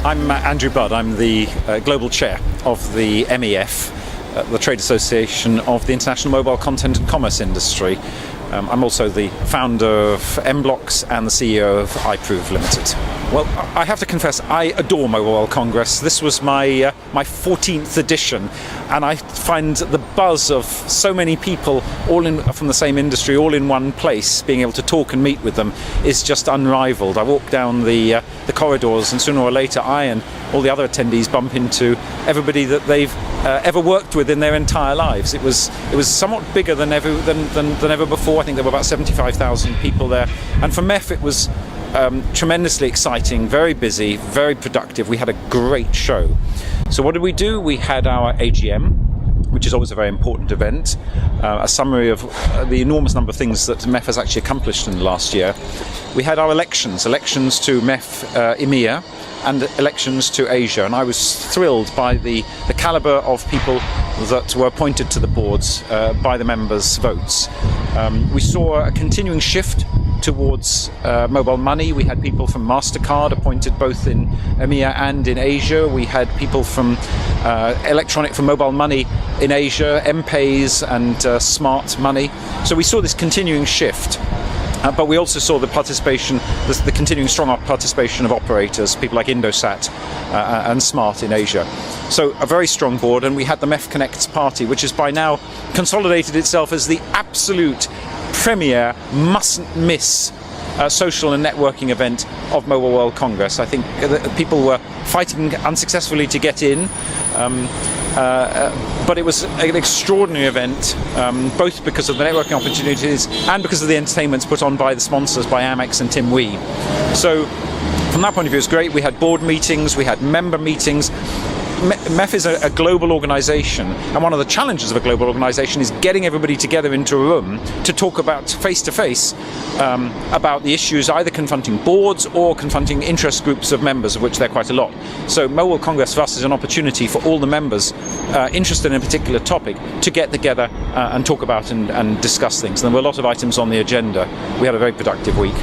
I'm Andrew Budd. I'm the Global Chair of the MEF, the Trade Association of the International Mobile Content and Commerce Industry. I'm also the founder of mBlocks and the CEO of iProve Limited. Well, I have to confess, I adore Mobile World Congress. This was my 14th edition, and I find the buzz of so many people all from the same industry, all in one place, being able to talk and meet with them is just unrivaled. I walk down the corridors, and sooner or later I and all the other attendees bump into everybody that they've ever worked with in their entire lives. It was somewhat bigger than ever before. I think there were about 75,000 people there, and for MEF it was tremendously exciting, very busy, very productive. We had a great show. So what did we do? We had our AGM, which is always a very important event, a summary of the enormous number of things that MEF has actually accomplished in the last year. We had our elections to MEF EMEA and elections to Asia, and I was thrilled by the calibre of people that were appointed to the boards by the members' votes. We saw a continuing shift towards mobile money. We had people from MasterCard appointed both in EMEA and in Asia. We had people from electronic for mobile money in Asia, M-Pays and smart money. So we saw this continuing shift. But we also saw the continuing strong participation of operators, people like Indosat and Smart in Asia. So a very strong board, and we had the MEF Connects party, which has by now consolidated itself as the absolute premier, mustn't miss social and networking event of Mobile World Congress. I think that people were fighting unsuccessfully to get in. But it was an extraordinary event, both because of the networking opportunities and because of the entertainments put on by the sponsors, by Amex and Tim Wee. So from that point of view, it was great. We had board meetings, we had member meetings. MEF is a global organisation, and one of the challenges of a global organisation is getting everybody together into a room to talk about face-to-face about the issues either confronting boards or confronting interest groups of members, of which there are quite a lot. So Mobile World Congress for us is an opportunity for all the members interested in a particular topic to get together and talk about and discuss things. And there were a lot of items on the agenda. We had a very productive week.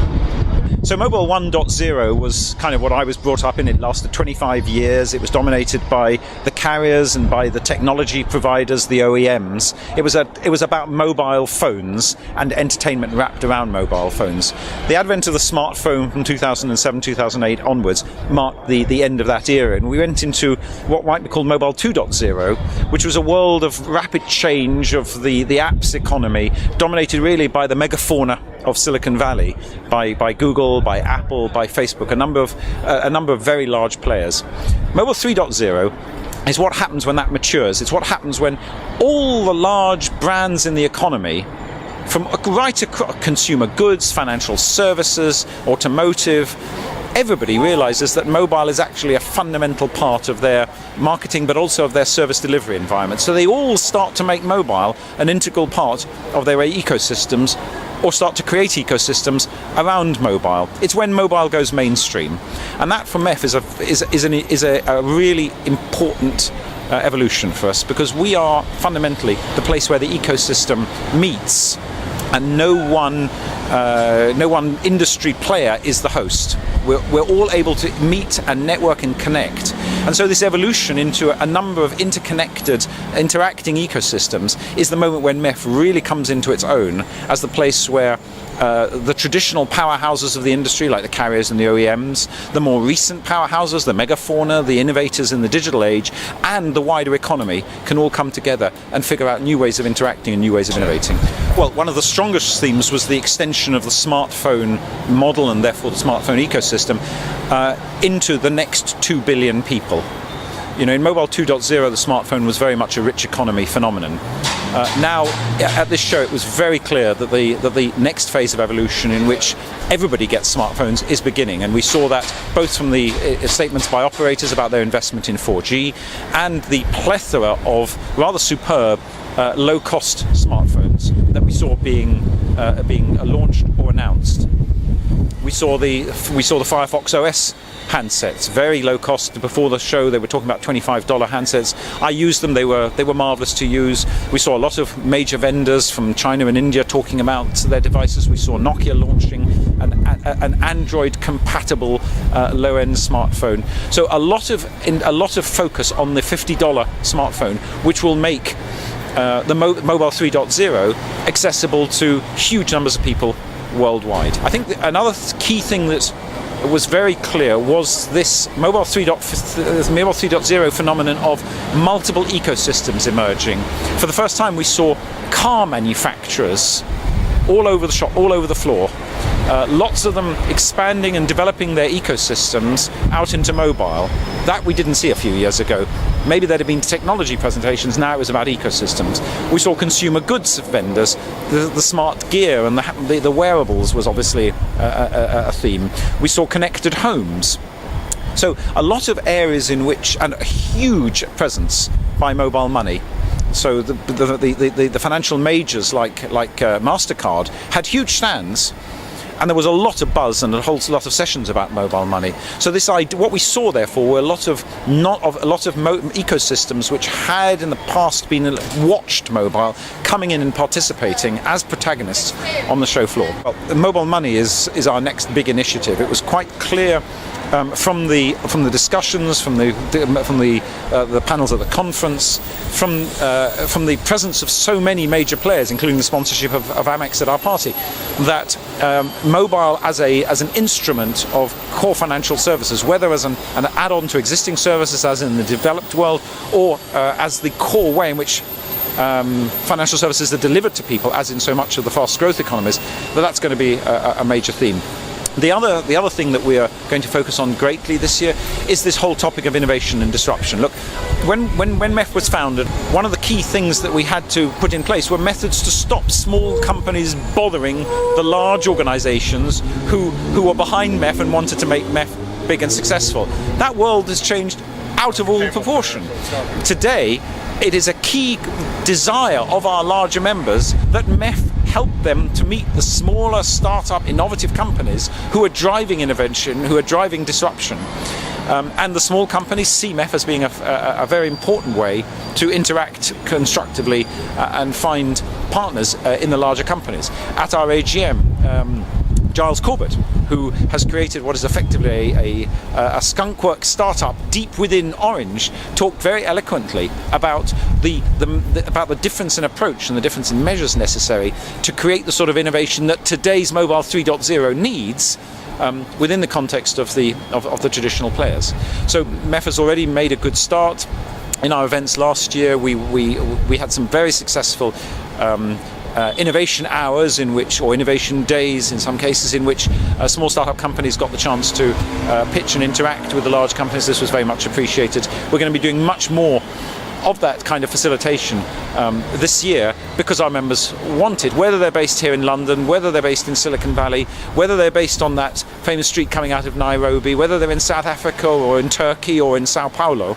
So Mobile 1.0 was kind of what I was brought up in. It lasted 25 years. It was dominated by the carriers and by the technology providers, the OEMs. It was about mobile phones and entertainment wrapped around mobile phones. The advent of the smartphone from 2007, 2008 onwards marked the end of that era, and we went into what might be called Mobile 2.0, which was a world of rapid change of the apps economy, dominated really by the megafauna of Silicon Valley, by Google, by Apple, by Facebook, a number of very large players. Mobile 3.0 is what happens when that matures. It's what happens when all the large brands in the economy, from right across consumer goods, financial services, automotive, everybody realizes that mobile is actually a fundamental part of their marketing, but also of their service delivery environment. So they all start to make mobile an integral part of their ecosystems, or start to create ecosystems around mobile. It's when mobile goes mainstream, and that for MEF is a really important evolution for us, because we are fundamentally the place where the ecosystem meets, and no one industry player is the host. We're all able to meet and network and connect. And so this evolution into a number of interconnected, interacting ecosystems is the moment when MEF really comes into its own as the place where the traditional powerhouses of the industry, like the carriers and the OEMs, the more recent powerhouses, the megafauna, the innovators in the digital age, and the wider economy can all come together and figure out new ways of interacting and new ways of innovating. Well, one of the strongest themes was the extension of the smartphone model, and therefore the smartphone ecosystem, into the next 2 billion people. You know, in Mobile 2.0, the smartphone was very much a rich economy phenomenon. Now, at this show, it was very clear that the next phase of evolution, in which everybody gets smartphones, is beginning, and we saw that both from the statements by operators about their investment in 4G and the plethora of rather superb low-cost smartphones that we saw being launched or announced. We saw the Firefox OS handsets, very low cost. Before the show they were talking about $25 handsets. I used them, they were marvellous to use. We saw a lot of major vendors from China and India talking about their devices. We saw Nokia launching an Android-compatible low-end smartphone. So a lot of focus on the $50 smartphone, which will make the Mobile 3.0 accessible to huge numbers of people worldwide. I think another key thing that was very clear was this Mobile 3.0 phenomenon of multiple ecosystems emerging. For the first time, we saw car manufacturers all over the shop, all over the floor. Lots of them expanding and developing their ecosystems out into mobile. That we didn't see a few years ago. Maybe there'd have been technology presentations, now it was about ecosystems. We saw consumer goods vendors, the smart gear and the wearables was obviously a theme. We saw connected homes. So a lot of areas in which, and a huge presence by mobile money. So the financial majors like MasterCard had huge stands, and there was a lot of buzz and a whole lot of sessions about mobile money. So what we saw, therefore, were a lot of ecosystems which had in the past been watched mobile coming in and participating as protagonists on the show floor. Well, mobile money is our next big initiative. It was quite clear from the discussions, from the panels at the conference, from the presence of so many major players, including the sponsorship of Amex at our party, that mobile as an instrument of core financial services, whether as an add-on to existing services, as in the developed world, or as the core way in which financial services are delivered to people, as in so much of the fast growth economies, that's going to be a major theme. The other thing that we are going to focus on greatly this year is this whole topic of innovation and disruption. Look, when MEF was founded, one of the key things that we had to put in place were methods to stop small companies bothering the large organizations who were behind MEF and wanted to make MEF big and successful. That world has changed out of all proportion. Today, it is a key desire of our larger members that MEF help them to meet the smaller startup innovative companies who are driving innovation, who are driving disruption. And the small companies see MEF as being a very important way to interact constructively and find partners in the larger companies. At our AGM, Giles Corbett, who has created what is effectively a skunkworks startup deep within Orange, talked very eloquently about about the difference in approach and the difference in measures necessary to create the sort of innovation that today's Mobile 3.0 needs within the context of the traditional players. So MEF has already made a good start. In our events last year, we had some very successful innovation hours or innovation days in some cases, in which small startup companies got the chance to pitch and interact with the large companies. This was very much appreciated. We're going to be doing much more of that kind of facilitation this year because our members want it, whether they're based here in London, whether they're based in Silicon Valley, whether they're based on that famous street coming out of Nairobi, whether they're in South Africa or in Turkey or in Sao Paulo.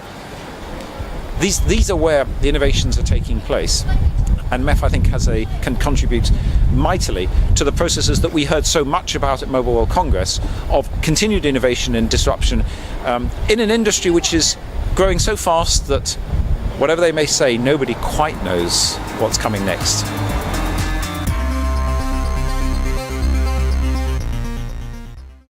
These are where the innovations are taking place. And MEF, I think, can contribute mightily to the processes that we heard so much about at Mobile World Congress of continued innovation and disruption in an industry which is growing so fast that, whatever they may say, nobody quite knows what's coming next.